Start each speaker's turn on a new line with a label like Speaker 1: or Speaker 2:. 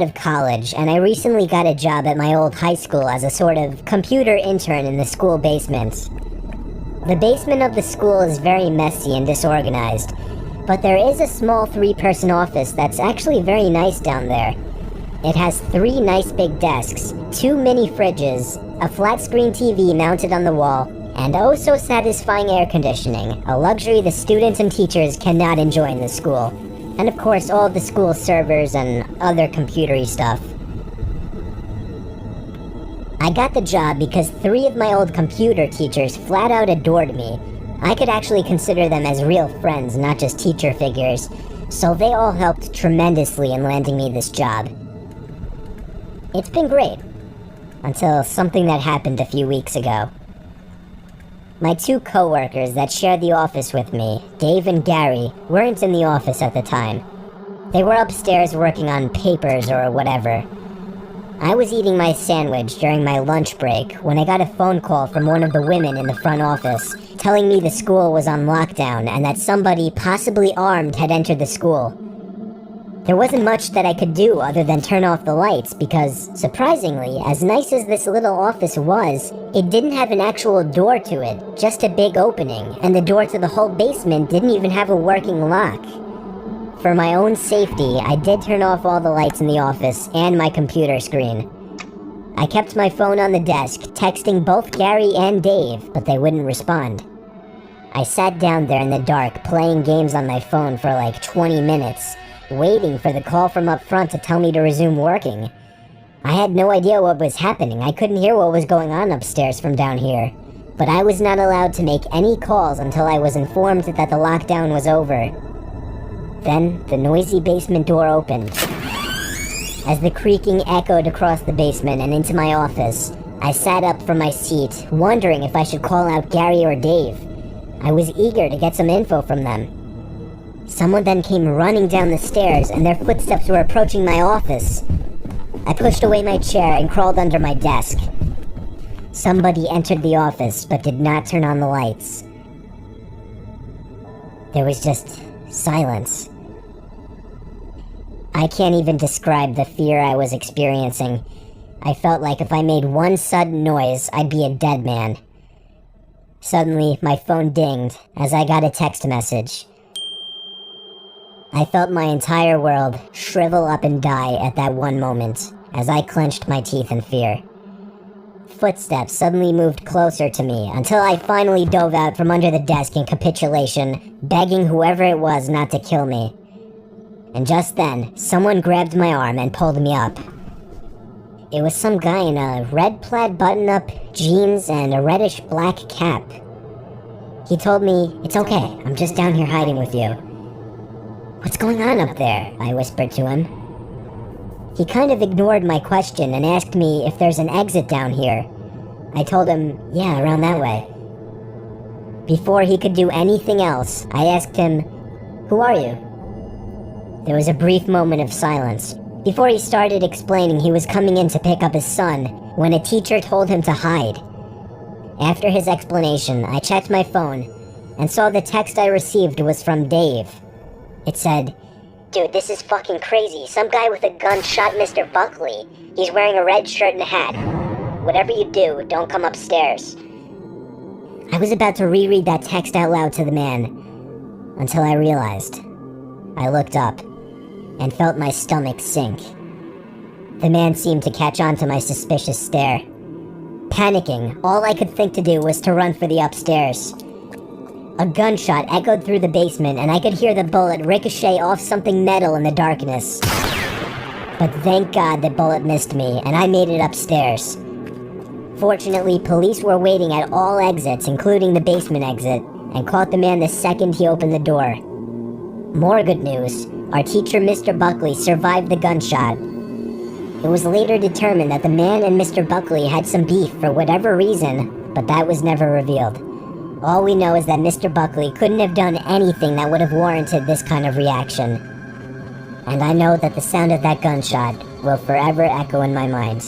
Speaker 1: of college, and I recently got a job at my old high school as a sort of computer intern in the school basement. The basement of the school is very messy and disorganized, but there is a small 3-person office that's actually very nice down there. It has 3 nice big desks, 2 mini fridges, a flat-screen TV mounted on the wall, and oh so satisfying air conditioning, a luxury the students and teachers cannot enjoy in the school. And of course all of the school servers and other computery stuff. I got the job because 3 of my old computer teachers flat out adored me. I could actually consider them as real friends, not just teacher figures, so they all helped tremendously in landing me this job. It's been great, until something that happened a few weeks ago. My 2 co-workers that shared the office with me, Dave and Gary, weren't in the office at the time. They were upstairs working on papers or whatever. I was eating my sandwich during my lunch break when I got a phone call from one of the women in the front office telling me the school was on lockdown and that somebody, possibly armed, had entered the school. There wasn't much that I could do other than turn off the lights because, surprisingly, as nice as this little office was, it didn't have an actual door to it, just a big opening, and the door to the whole basement didn't even have a working lock. For my own safety, I did turn off all the lights in the office and my computer screen. I kept my phone on the desk, texting both Gary and Dave, but they wouldn't respond. I sat down there in the dark, playing games on my phone for like 20 minutes, waiting for the call from up front to tell me to resume working. I had no idea what was happening. I couldn't hear what was going on upstairs from down here. But I was not allowed to make any calls until I was informed that the lockdown was over. Then, the noisy basement door opened. As the creaking echoed across the basement and into my office, I sat up from my seat, wondering if I should call out Gary or Dave. I was eager to get some info from them. Someone then came running down the stairs, and their footsteps were approaching my office. I pushed away my chair and crawled under my desk. Somebody entered the office, but did not turn on the lights. There was just silence. I can't even describe the fear I was experiencing. I felt like if I made one sudden noise, I'd be a dead man. Suddenly, my phone dinged as I got a text message. I felt my entire world shrivel up and die at that one moment, as I clenched my teeth in fear. Footsteps suddenly moved closer to me until I finally dove out from under the desk in capitulation, begging whoever it was not to kill me. And just then, someone grabbed my arm and pulled me up. It was some guy in a red plaid button-up, jeans, and a reddish-black cap. He told me, "It's okay, I'm just down here hiding with you." "What's going on up there?" I whispered to him. He kind of ignored my question and asked me if there's an exit down here. I told him, yeah, around that way. Before he could do anything else, I asked him, "Who are you?" There was a brief moment of silence. Before he started explaining he was coming in to pick up his son, when a teacher told him to hide. After his explanation, I checked my phone and saw the text I received was from Dave. It said, "Dude, this is fucking crazy. Some guy with a gun shot Mr. Buckley. He's wearing a red shirt and a hat. Whatever you do, don't come upstairs." I was about to reread that text out loud to the man, until I realized. I looked up, and felt my stomach sink. The man seemed to catch on to my suspicious stare. Panicking, all I could think to do was to run for the upstairs. A gunshot echoed through the basement, and I could hear the bullet ricochet off something metal in the darkness. But thank God the bullet missed me, and I made it upstairs. Fortunately, police were waiting at all exits, including the basement exit, and caught the man the second he opened the door. More good news, our teacher Mr. Buckley survived the gunshot. It was later determined that the man and Mr. Buckley had some beef for whatever reason, but that was never revealed. All we know is that Mr. Buckley couldn't have done anything that would have warranted this kind of reaction. And I know that the sound of that gunshot will forever echo in my mind.